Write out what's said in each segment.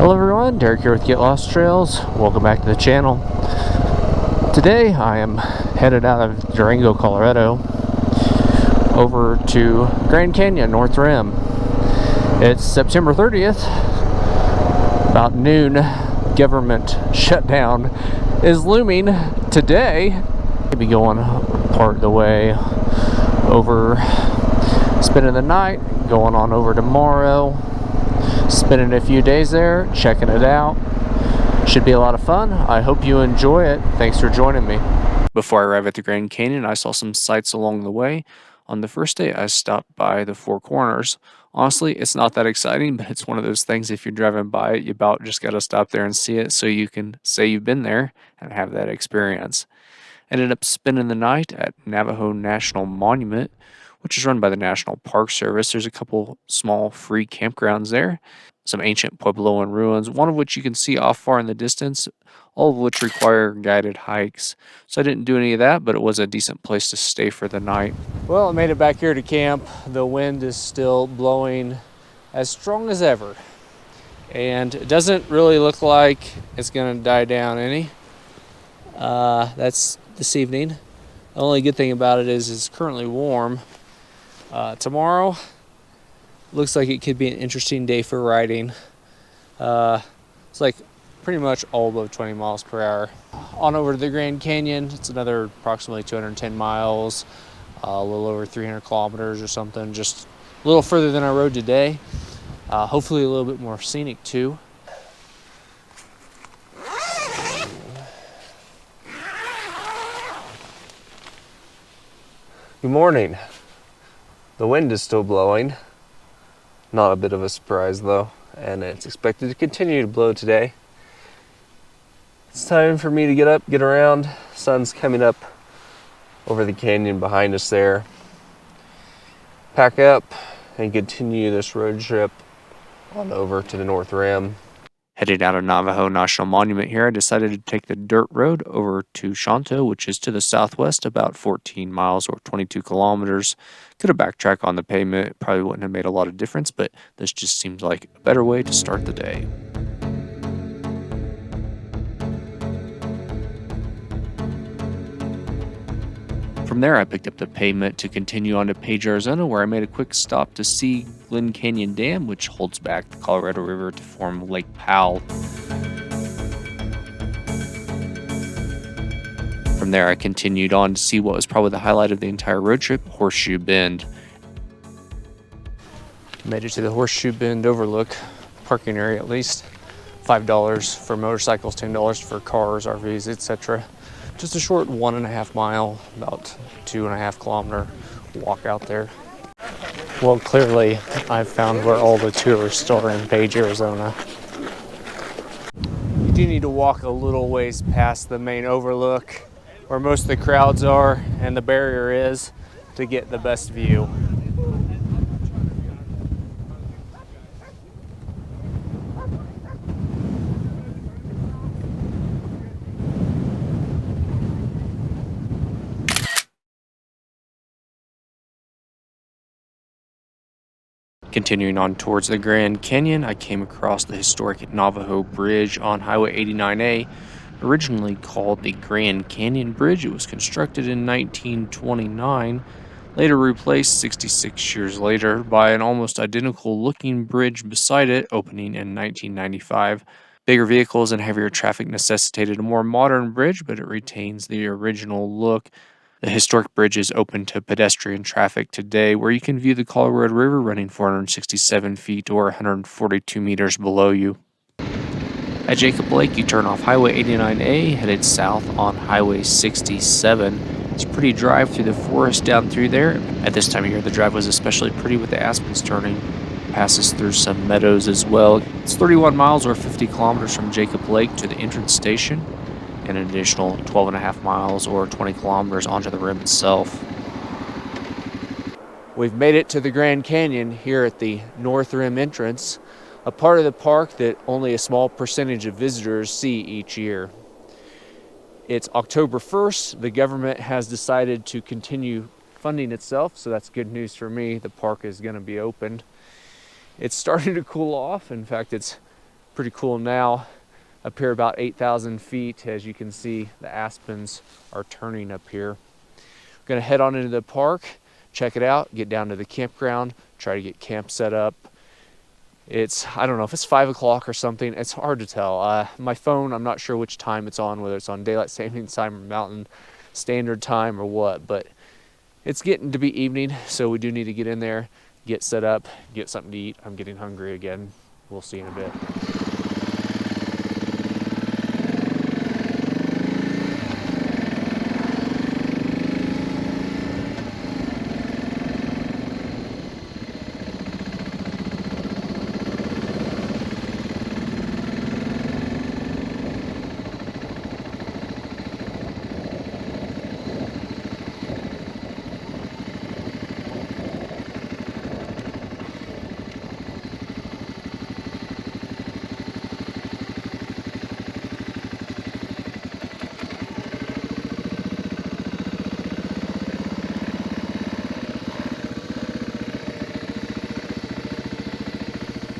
Hello everyone, Derek here with Get Lost Trails. Welcome back to the channel. Today I am headed out of Durango, Colorado over to Grand Canyon, North Rim. It's September 30th, about noon. Government shutdown is looming today. I'll be going part of the way over, spending the night, going on over tomorrow, spending a few days there, checking it out. Should be a lot of fun. I hope you enjoy it. Thanks for joining me. Before I arrived at the Grand Canyon, I saw some sights along the way. On the first day, I stopped by the Four Corners. Honestly, it's not that exciting, but it's one of those things, if you're driving by it, you about just got to stop there and see it so you can say you've been there and have that experience. Ended up spending the night at Navajo National Monument, which is run by the National Park Service. There's a couple small free campgrounds there, some ancient Puebloan ruins, one of which you can see off far in the distance, all of which require guided hikes. So I didn't do any of that, but it was a decent place to stay for the night. Well, I made it back here to camp. The wind is still blowing as strong as ever, and it doesn't really look like it's going to die down any. That's this evening. The only good thing about it is it's currently warm. Tomorrow looks like it could be an interesting day for riding. It's like pretty much all above 20 miles per hour. On over to the Grand Canyon, it's another approximately 210 miles, a little over 300 kilometers or something, just a little further than I rode today. Hopefully a little bit more scenic too. Good morning. The wind is still blowing. Not a bit of a surprise though, and it's expected to continue to blow today. It's time for me to get up, get around. Sun's coming up over the canyon behind us there. Pack up and continue this road trip on over to the North Rim. Headed out of Navajo National Monument here, I decided to take the dirt road over to Shanto, which is to the southwest, about 14 miles or 22 kilometers. Could have backtracked on the pavement. It probably wouldn't have made a lot of difference, but this just seems like a better way to start the day. From there, I picked up the pavement to continue on to Page, Arizona, where I made a quick stop to see Glen Canyon Dam, which holds back the Colorado River to form Lake Powell. From there, I continued on to see what was probably the highlight of the entire road trip, Horseshoe Bend. Made it to the Horseshoe Bend overlook, parking area at least. $5 for motorcycles, $10 for cars, RVs, etc. Just a short 1.5 mile, about 2.5 kilometer walk out there. Well, clearly I've found where all the tourists are in Page, Arizona. You do need to walk a little ways past the main overlook where most of the crowds are and the barrier is to get the best view. Continuing on towards the Grand Canyon, I came across the historic Navajo Bridge on Highway 89A, originally called the Grand Canyon Bridge. It was constructed in 1929, later replaced 66 years later by an almost identical looking bridge beside it, opening in 1995. Bigger vehicles and heavier traffic necessitated a more modern bridge, but it retains the original look. The historic bridge is open to pedestrian traffic today, where you can view the Colorado River running 467 feet or 142 meters below you. At Jacob Lake, you turn off Highway 89A, headed south on Highway 67. It's a pretty drive through the forest down through there. At this time of year, the drive was especially pretty with the aspens turning. Passes through some meadows as well. It's 31 miles or 50 kilometers from Jacob Lake to the entrance station, and an additional 12.5 miles or 20 kilometers onto the rim itself. We've made it to the Grand Canyon here at the North Rim entrance, a part of the park that only a small percentage of visitors see each year. It's October 1st. The government has decided to continue funding itself, so that's good news for me. The park is going to be opened. It's starting to cool off. In fact, it's pretty cool now. Up here about 8,000 feet. As you can see, the aspens are turning up here. We're gonna head on into the park, check it out, get down to the campground, try to get camp set up. I don't know if it's 5 o'clock or something. It's hard to tell. My phone, I'm not sure which time it's on, whether it's on daylight savings time or mountain standard time or what, but it's getting to be evening, so we do need to get in there, get set up, get something to eat. I'm getting hungry again. We'll see in a bit.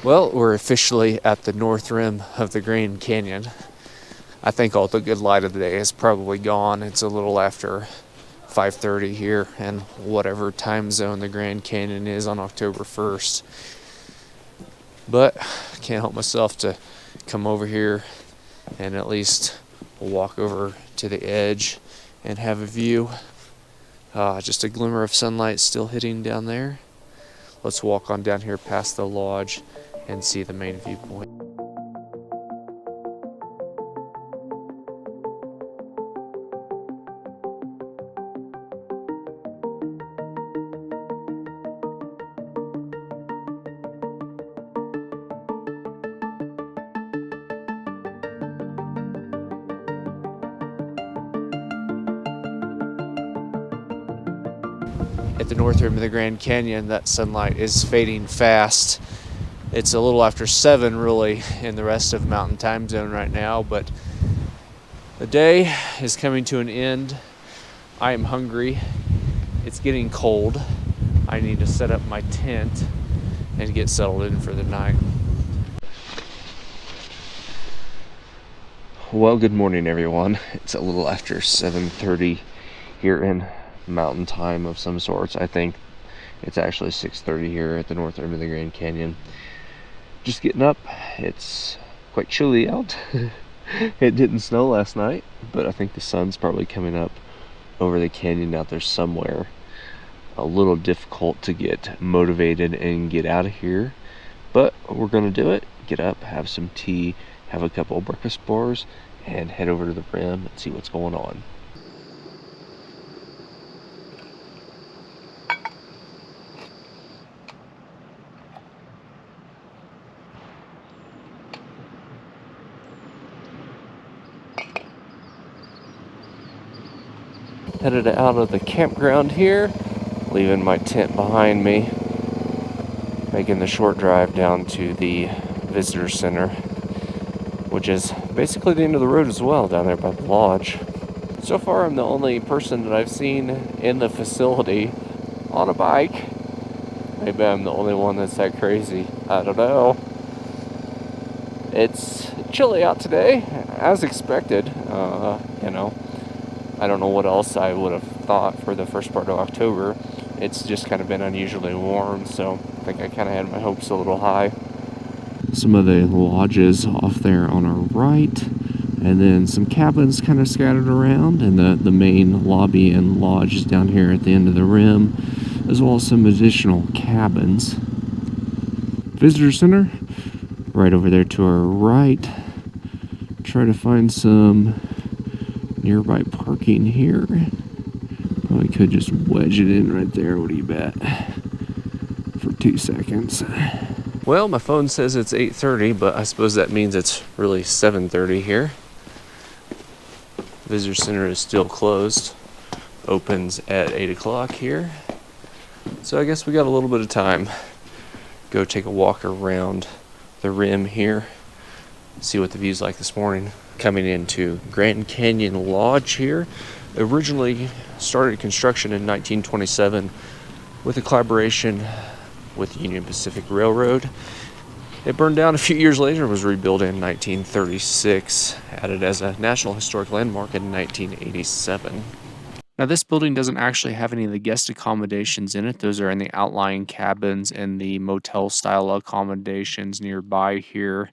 Well, we're officially at the north rim of the Grand Canyon. I think all the good light of the day is probably gone. It's a little after 5:30 here and whatever time zone the Grand Canyon is on October 1st. But I can't help myself to come over here and at least walk over to the edge and have a view. Just a glimmer of sunlight still hitting down there. Let's walk on down here past the lodge and see the main viewpoint. At the north rim of the Grand Canyon, that sunlight is fading fast. It's a little after 7 really in the rest of Mountain Time Zone right now, but the day is coming to an end. I am hungry. It's getting cold. I need to set up my tent and get settled in for the night. Well, good morning everyone. It's a little after 7:30 here in Mountain Time of some sorts. I think it's actually 6:30 here at the north rim of the Grand Canyon. Just getting up. It's quite chilly out. It didn't snow last night, but I think the sun's probably coming up over the canyon out there somewhere. A little difficult to get motivated and get out of here, but we're gonna do it. Get up, have some tea, have a couple of breakfast bars, and head over to the rim and see what's going on. Headed out of the campground here, leaving my tent behind me, making the short drive down to the visitor center, which is basically the end of the road as well, down there by the lodge. So far, I'm the only person that I've seen in the facility on a bike. Maybe I'm the only one that's that crazy. I don't know. It's chilly out today, as expected. I don't know what else I would have thought for the first part of October. It's just kind of been unusually warm, so I think I kind of had my hopes a little high. Some of the lodges off there on our right, and then some cabins kind of scattered around, and the main lobby and lodge is down here at the end of the rim, as well as some additional cabins. Visitor center, right over there to our right. Try to find some nearby parking here. Probably could just wedge it in right there. What do you bet? For 2 seconds. Well, my phone says it's 8:30, but I suppose that means it's really 7:30 here. Visitor center is still closed. Opens at 8 o'clock here. So I guess we got a little bit of time. Go take a walk around the rim here. See what the view's like this morning. Coming into Grand Canyon Lodge here. Originally started construction in 1927 with a collaboration with Union Pacific Railroad. It burned down a few years later and was rebuilt in 1936, added as a National Historic Landmark in 1987. Now, this building doesn't actually have any of the guest accommodations in it. Those are in the outlying cabins and the motel-style accommodations nearby here.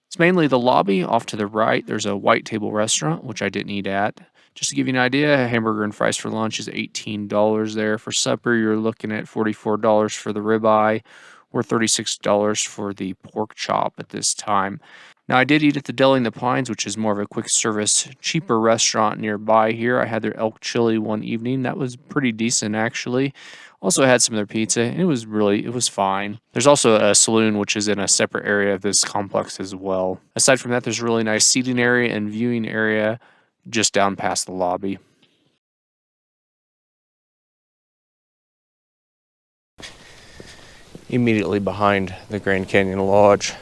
It's mainly the lobby. Off to the right, there's a white table restaurant, which I didn't eat at. Just to give you an idea, a hamburger and fries for lunch is $18 there. For supper, you're looking at $44 for the ribeye or $36 for the pork chop at this time. Now, I did eat at the Deli in the Pines, which is more of a quick service, cheaper restaurant nearby here. I had their elk chili one evening. That was pretty decent, actually. Also had some of their pizza, and it was fine. There's also a saloon, which is in a separate area of this complex as well. Aside from that, there's a really nice seating area and viewing area just down past the lobby. Immediately behind the Grand Canyon Lodge,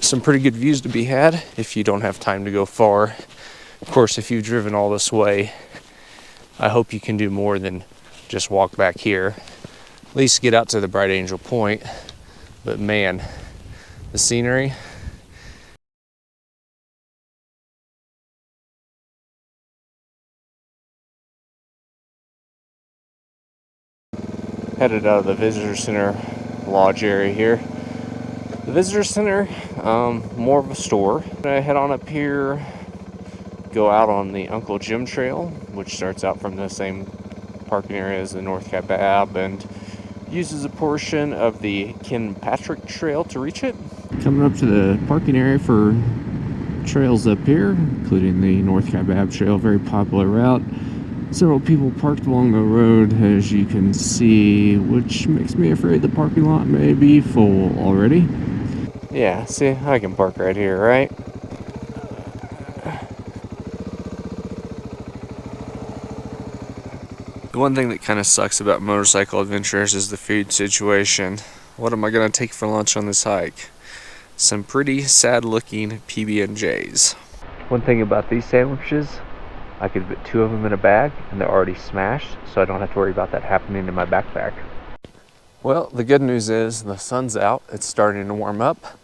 some pretty good views to be had if you don't have time to go far. Of course, if you've driven all this way, I hope you can do more than just walk back here. At least get out to the Bright Angel Point. But man, the scenery. Headed out of the visitor center lodge area here. The visitor center, more of a store. I head on up here, go out on the Uncle Jim Trail, which starts out from the same parking area as the North Kaibab and uses a portion of the Kinpatrick Trail to reach it. Coming up to the parking area for trails up here, including the North Kaibab Trail, very popular route. Several people parked along the road, as you can see, which makes me afraid the parking lot may be full already. Yeah, see, I can park right here, right? The one thing that kind of sucks about motorcycle adventures is the food situation. What am I going to take for lunch on this hike? Some pretty sad looking PB&Js. One thing about these sandwiches, I could put 2 of them in a bag and they're already smashed, so I don't have to worry about that happening in my backpack. Well, the good news is the sun's out. It's starting to warm up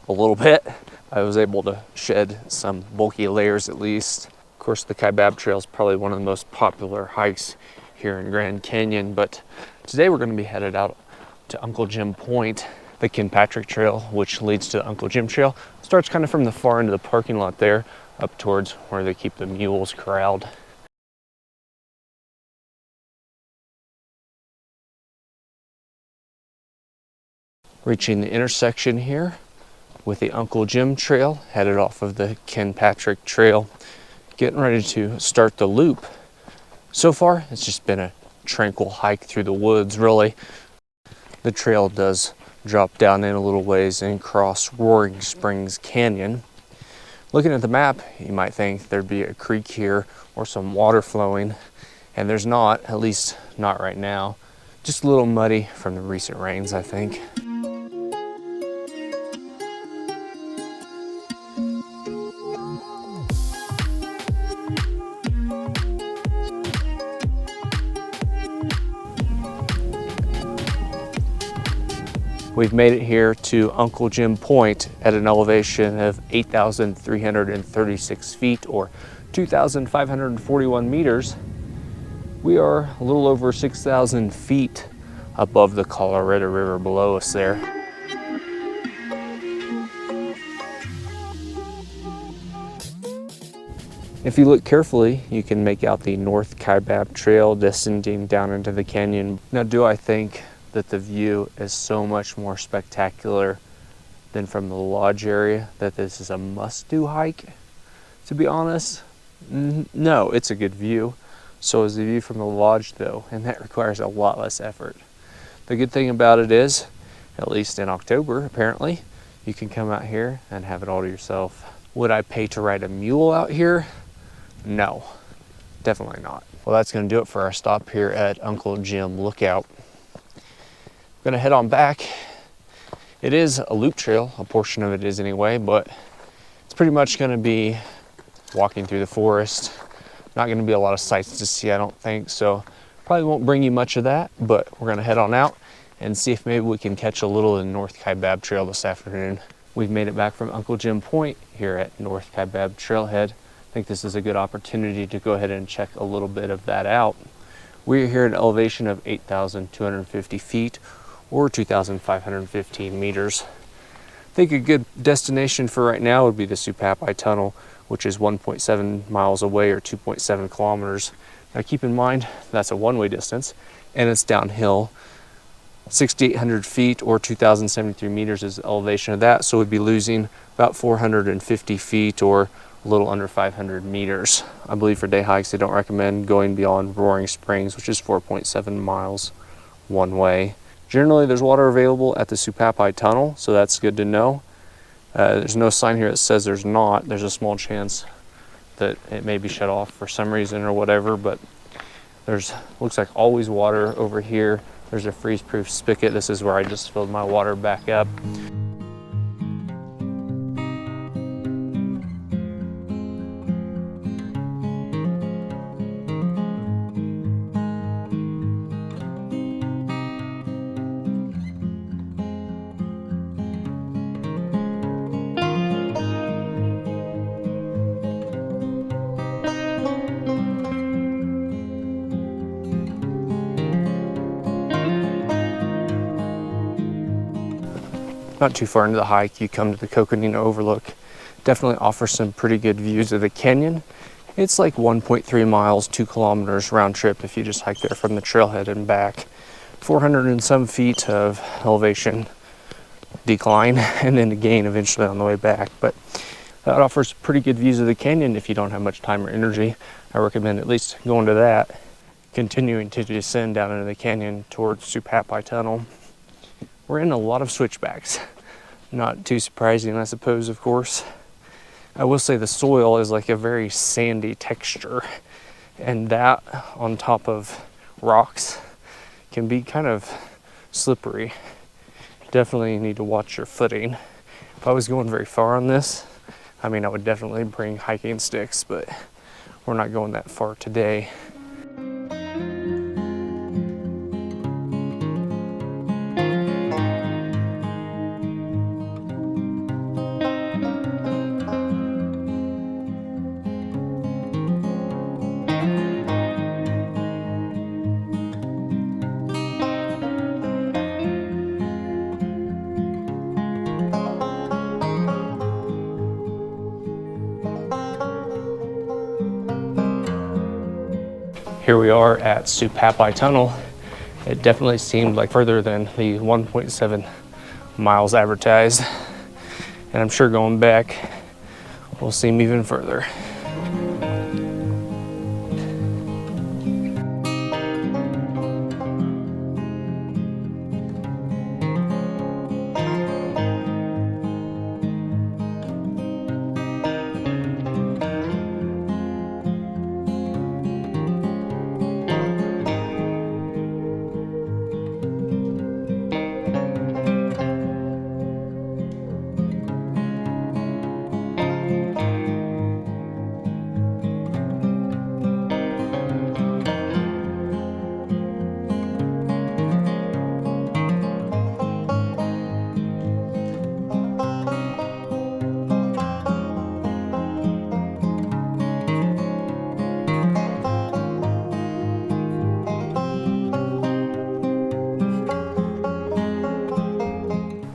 a little bit. I was able to shed some bulky layers at least. Of course, the Kaibab Trail is probably one of the most popular hikes here in Grand Canyon, but today we're going to be headed out to Uncle Jim Point. The Kinpatrick Trail, which leads to the Uncle Jim Trail, starts kind of from the far end of the parking lot there, up towards where they keep the mules corralled. Reaching the intersection here with the Uncle Jim Trail, headed off of the Kinpatrick Trail, getting ready to start the loop. So far, it's just been a tranquil hike through the woods, really. The trail does drop down in a little ways and cross Roaring Springs Canyon. Looking at the map, you might think there'd be a creek here or some water flowing, and there's not, at least not right now. Just a little muddy from the recent rains, I think. We've made it here to Uncle Jim Point at an elevation of 8,336 feet or 2,541 meters. We are a little over 6,000 feet above the Colorado River below us there. If you look carefully, you can make out the North Kaibab Trail descending down into the canyon. Now, do I think that the view is so much more spectacular than from the lodge area that this is a must-do hike? To be honest, no, it's a good view. So is the view from the lodge though, and that requires a lot less effort. The good thing about it is, at least in October apparently, you can come out here and have it all to yourself. Would I pay to ride a mule out here? No, definitely not. Well, that's gonna do it for our stop here at Uncle Jim Lookout. I'm gonna head on back. It is a loop trail, a portion of it is anyway, but it's pretty much gonna be walking through the forest. Not gonna be a lot of sights to see, I don't think, so probably won't bring you much of that, but we're gonna head on out and see if maybe we can catch a little of the North Kaibab Trail this afternoon. We've made it back from Uncle Jim Point here at North Kaibab Trailhead. I think this is a good opportunity to go ahead and check a little bit of that out. We're here at an elevation of 8,250 feet or 2,515 meters. I think a good destination for right now would be the Supai Tunnel, which is 1.7 miles away or 2.7 kilometers. Now keep in mind, that's a one-way distance and it's downhill. 6,800 feet or 2,073 meters is the elevation of that, so we'd be losing about 450 feet or a little under 500 meters. I believe for day hikes, they don't recommend going beyond Roaring Springs, which is 4.7 miles one way. Generally, there's water available at the Supai Tunnel, so that's good to know. There's no sign here that says there's not. There's a small chance that it may be shut off for some reason or whatever, but there's looks like always water over here. There's a freeze-proof spigot. This is where I just filled my water back up. Not too far into the hike, you come to the Coconino Overlook. Definitely offers some pretty good views of the canyon. It's like 1.3 miles, 2 kilometers round trip if you just hike there from the trailhead and back. 400 and some feet of elevation decline and then a gain eventually on the way back. But that offers pretty good views of the canyon if you don't have much time or energy. I recommend at least going to that. Continuing to descend down into the canyon towards Supai Tunnel. We're in a lot of switchbacks. Not too surprising, I suppose, of course. I will say the soil is like a very sandy texture, and that on top of rocks can be kind of slippery. Definitely need to watch your footing. If I was going very far on this, I mean, I would definitely bring hiking sticks, but we're not going that far today. Here we are at Supai Tunnel. It definitely seemed like further than the 1.7 miles advertised. And I'm sure going back will seem even further.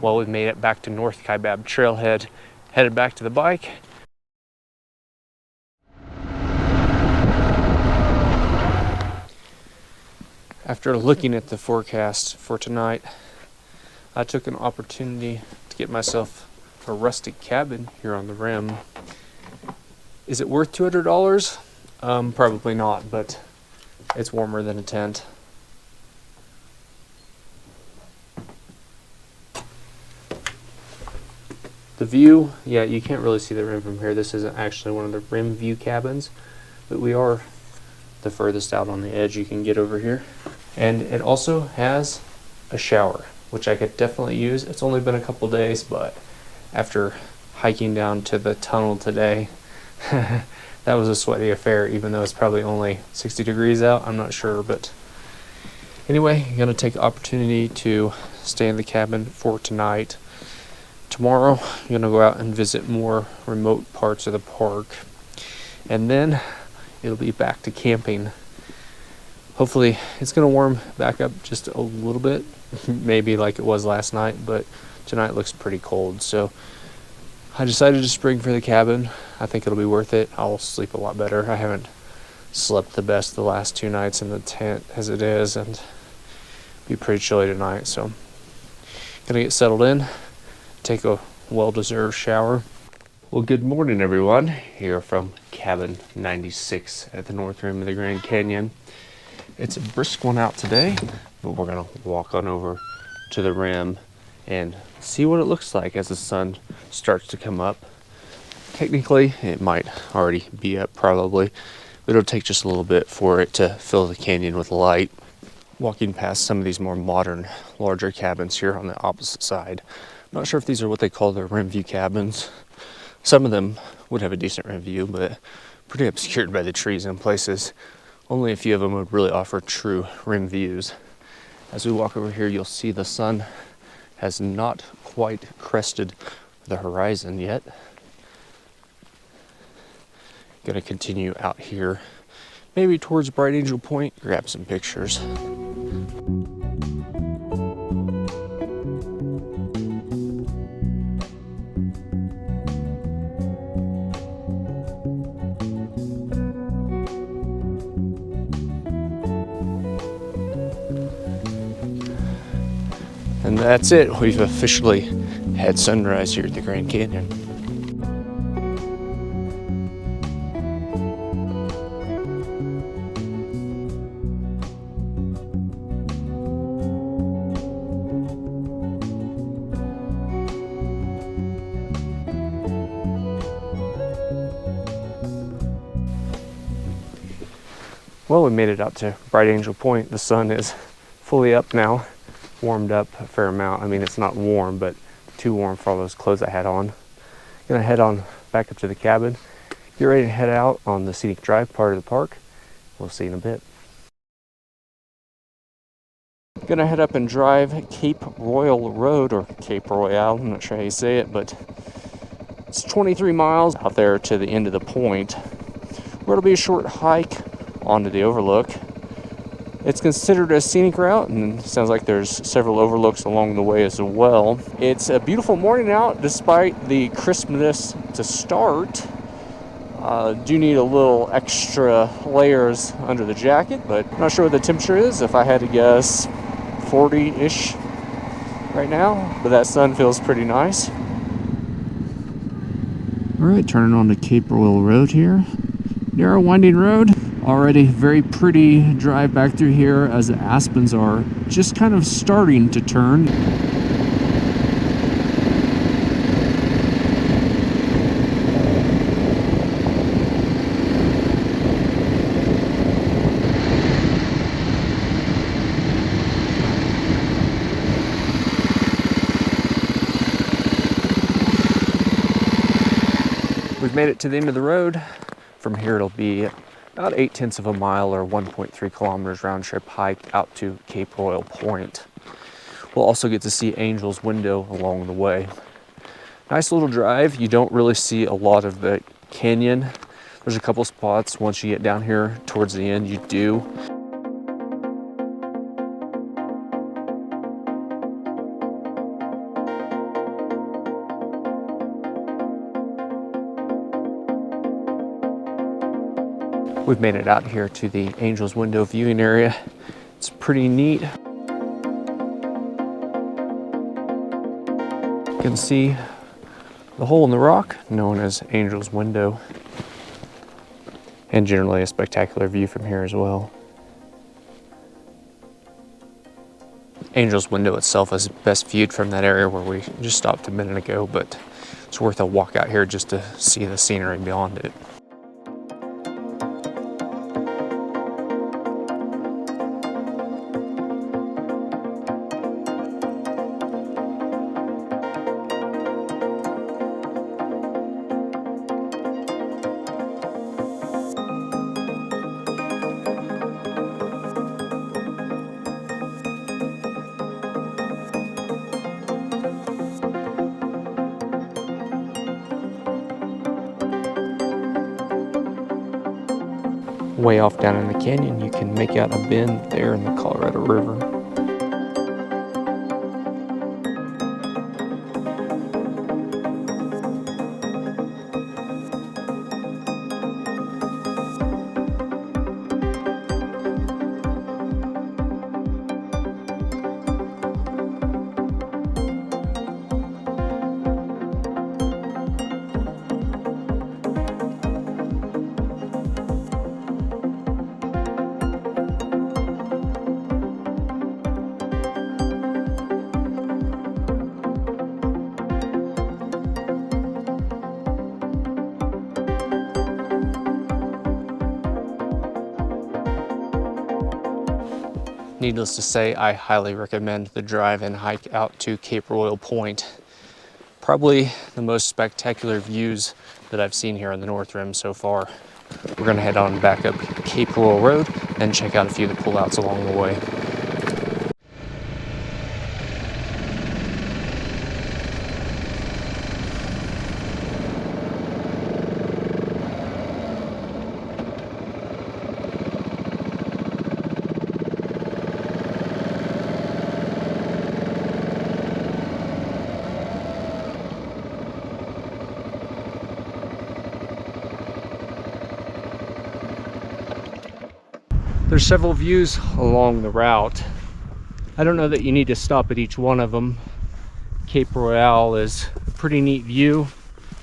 Well, we've made it back to North Kaibab Trailhead, headed back to the bike. After looking at the forecast for tonight, I took an opportunity to get myself a rustic cabin here on the rim. Is it worth $200? Probably not, but it's warmer than a tent. The view, yeah, you can't really see the rim from here. This isn't actually one of the rim view cabins, but we are the furthest out on the edge you can get over here. And it also has a shower, which I could definitely use. It's only been a couple days, but after hiking down to the tunnel today, that was a sweaty affair, even though it's probably only 60 degrees out. I'm not sure, but Anyway, I'm going to take the opportunity to stay in the cabin for tonight. Tomorrow, I'm going to go out and visit more remote parts of the park. And then it'll be back to camping. Hopefully, it's going to warm back up just a little bit. Maybe like it was last night, but tonight looks pretty cold. So I decided to spring for the cabin. I think it'll be worth it. I'll sleep a lot better. I haven't slept the best the last 2 nights in the tent as it is, and be pretty chilly tonight, so gonna get settled in, take a well-deserved shower. Well, good morning, everyone, here from cabin 96 at the north rim of the Grand Canyon. It's a brisk one out today, but we're gonna walk on over to the rim and see what it looks like as the sun starts to come up. Technically, it might already be up probably, but it'll take just a little bit for it to fill the canyon with light. Walking past some of these more modern, larger cabins here on the opposite side. I'm not sure if these are what they call their rim view cabins. Some of them would have a decent rim view, but pretty obscured by the trees in places. Only a few of them would really offer true rim views. As we walk over here, you'll see the sun has not quite crested the horizon yet. Gonna continue out here, maybe towards Bright Angel Point, grab some pictures. And that's it. We've officially had sunrise here at the Grand Canyon. Well, we made it out to Bright Angel Point. The sun is fully up now, warmed up a fair amount. I mean, it's not warm, but too warm for all those clothes I had on. Gonna head on back up to the cabin, get ready to head out on the Scenic Drive part of the park. We'll see you in a bit. Gonna head up and drive Cape Royal Road, or Cape Royale, I'm not sure how you say it, but it's 23 miles out there to the end of the point, where it'll be a short hike onto the overlook. It's considered a scenic route, and it sounds like there's several overlooks along the way as well. It's a beautiful morning out despite the crispness to start. Do need a little extra layers under the jacket, but I'm not sure what the temperature is. If I had to guess, 40-ish right now, but that sun feels pretty nice. All right, turning on to Cape Royal Road here. Narrow winding road. Already very pretty drive back through here as the aspens are just kind of starting to turn. We've made it to the end of the road. From here it'll be about 0.8 of a mile or 1.3 kilometers round trip hike out to Cape Royal Point. We'll also get to see Angel's Window along the way. Nice little drive. You don't really see a lot of the canyon. There's a couple spots once you get down here towards the end you do. We've made it out here to the Angel's Window viewing area. It's pretty neat. You can see the hole in the rock known as Angel's Window, and generally a spectacular view from here as well. Angel's Window itself is best viewed from that area where we just stopped a minute ago, but it's worth a walk out here just to see the scenery beyond it. Way off down in the canyon, you can make out a bend there in the Colorado River. Needless to say, I highly recommend the drive and hike out to Cape Royal Point. Probably the most spectacular views that I've seen here on the North Rim so far. We're gonna head on back up Cape Royal Road and check out a few of the pullouts along the way. There's several views along the route. I don't know that you need to stop at each one of them. Cape Royale is a pretty neat view.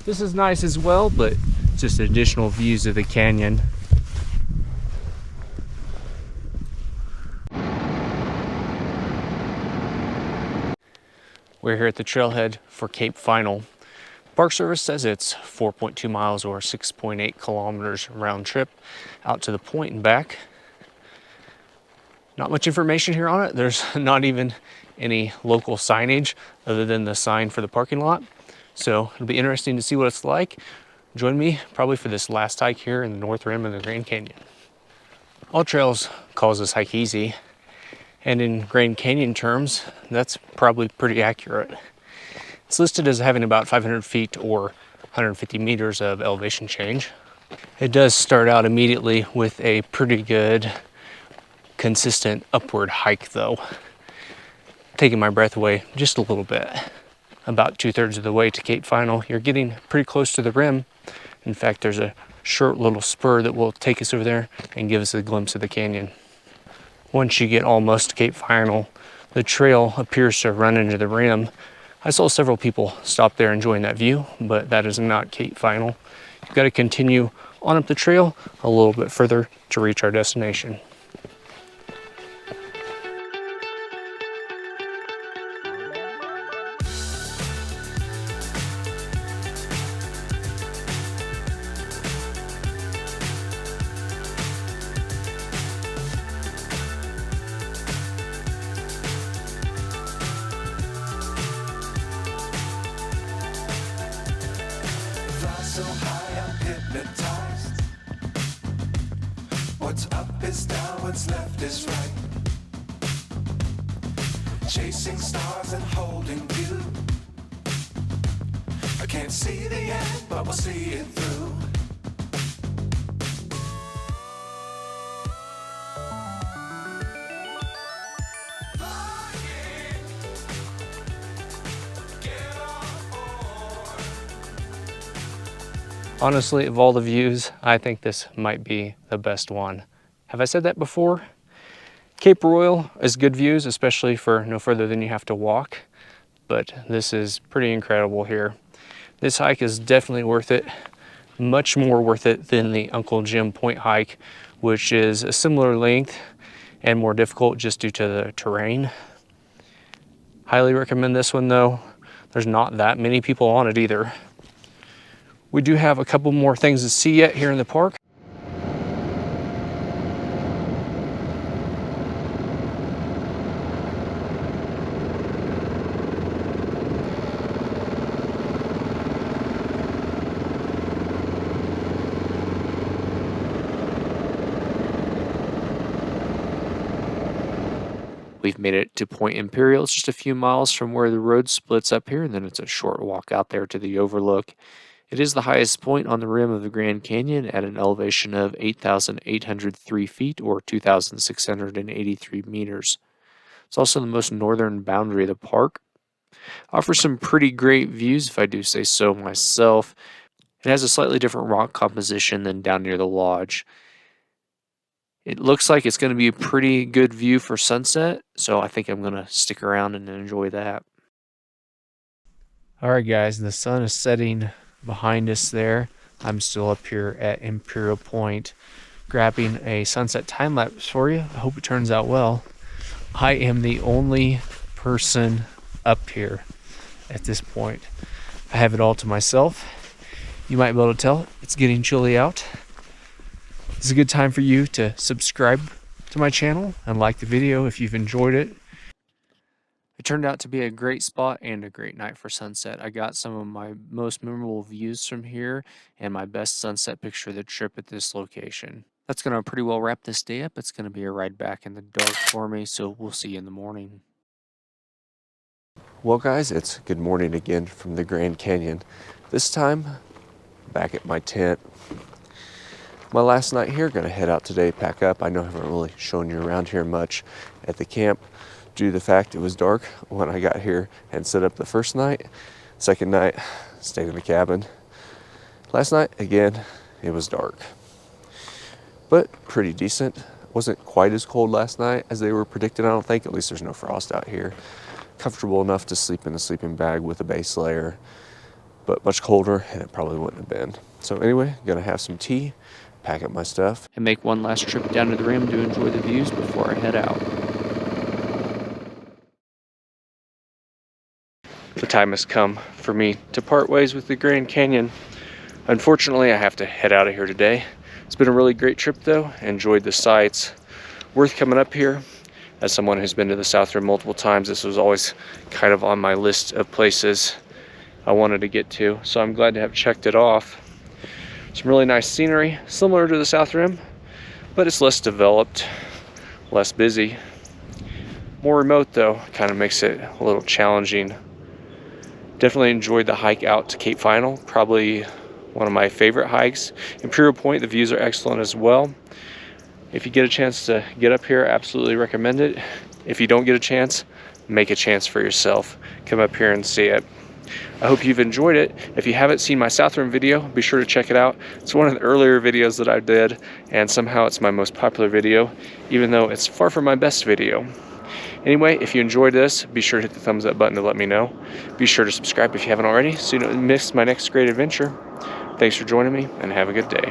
This is nice as well, but just additional views of the canyon. We're here at the trailhead for Cape Final. Park Service says it's 4.2 miles or 6.8 kilometers round trip out to the point and back. Not much information here on it. There's not even any local signage other than the sign for the parking lot. So it'll be interesting to see what it's like. Join me probably for this last hike here in the North Rim of the Grand Canyon. All Trails calls this hike easy, and in Grand Canyon terms, that's probably pretty accurate. It's listed as having about 500 feet or 150 meters of elevation change. It does start out immediately with a pretty good consistent upward hike though, taking my breath away just a little bit. About 2/3 of the way to Cape Final, you're getting pretty close to the rim. In fact, there's a short little spur that will take us over there and give us a glimpse of the canyon. Once you get almost to Cape Final, the trail appears to run into the rim. I saw several people stop there enjoying that view, but that is not Cape Final. You've got to continue on up the trail a little bit further to reach our destination. So high I'm hypnotized. What's up is down, what's left is right. Chasing stars and holding you. I can't see the end, but we'll see it through. Honestly, of all the views, I think this might be the best one. Have I said that before? Cape Royal is good views, especially for no further than you have to walk, but this is pretty incredible here. This hike is definitely worth it, much more worth it than the Uncle Jim Point hike, which is a similar length and more difficult just due to the terrain. Highly recommend this one though. There's not that many people on it either. We do have a couple more things to see yet here in the park. We've made it to Point Imperial. It's just a few miles from where the road splits up here, and then it's a short walk out there to the overlook. It is the highest point on the rim of the Grand Canyon at an elevation of 8,803 feet or 2,683 meters. It's also the most northern boundary of the park. Offers some pretty great views, if I do say so myself. It has a slightly different rock composition than down near the lodge. It looks like it's going to be a pretty good view for sunset, so I think I'm going to stick around and enjoy that. Alright guys, the sun is setting behind us there. I'm still up here at Imperial Point grabbing a sunset time lapse for you. I hope it turns out well. I am the only person up here at this point. I have it all to myself. You might be able to tell it's getting chilly out. It's a good time for you to subscribe to my channel and like the video if you've enjoyed it. It turned out to be a great spot and a great night for sunset. I got some of my most memorable views from here and my best sunset picture of the trip at this location. That's going to pretty well wrap this day up. It's going to be a ride back in the dark for me, so we'll see you in the morning. Well guys, it's good morning again from the Grand Canyon. This time, back at my tent. My last night here, gonna head out today, pack up. I know I haven't really shown you around here much at the camp due to the fact it was dark when I got here and set up the first night. Second night, stayed in the cabin. Last night, again, it was dark. But pretty decent. Wasn't quite as cold last night as they were predicting, I don't think. At least there's no frost out here. Comfortable enough to sleep in a sleeping bag with a base layer, but much colder and it probably wouldn't have been. So anyway, gonna have some tea, pack up my stuff, And make one last trip down to the rim to enjoy the views before I head out. The time has come for me to part ways with the Grand Canyon. Unfortunately, I have to head out of here today. It's been a really great trip though. Enjoyed the sights. Worth coming up here. As someone who's been to the South Rim multiple times, this was always kind of on my list of places I wanted to get to. So I'm glad to have checked it off. Some really nice scenery, similar to the South Rim, but it's less developed, less busy. More remote though, kind of makes it a little challenging. Definitely enjoyed the hike out to Cape Final, probably one of my favorite hikes. Imperial Point, the views are excellent as well. If you get a chance to get up here, absolutely recommend it. If you don't get a chance, make a chance for yourself. Come up here and see it. I hope you've enjoyed it. If you haven't seen my South Rim video, be sure to check it out. It's one of the earlier videos that I did, and somehow it's my most popular video, even though it's far from my best video. Anyway, if you enjoyed this, be sure to hit the thumbs up button to let me know. Be sure to subscribe if you haven't already, so you don't miss my next great adventure. Thanks for joining me, and have a good day.